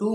2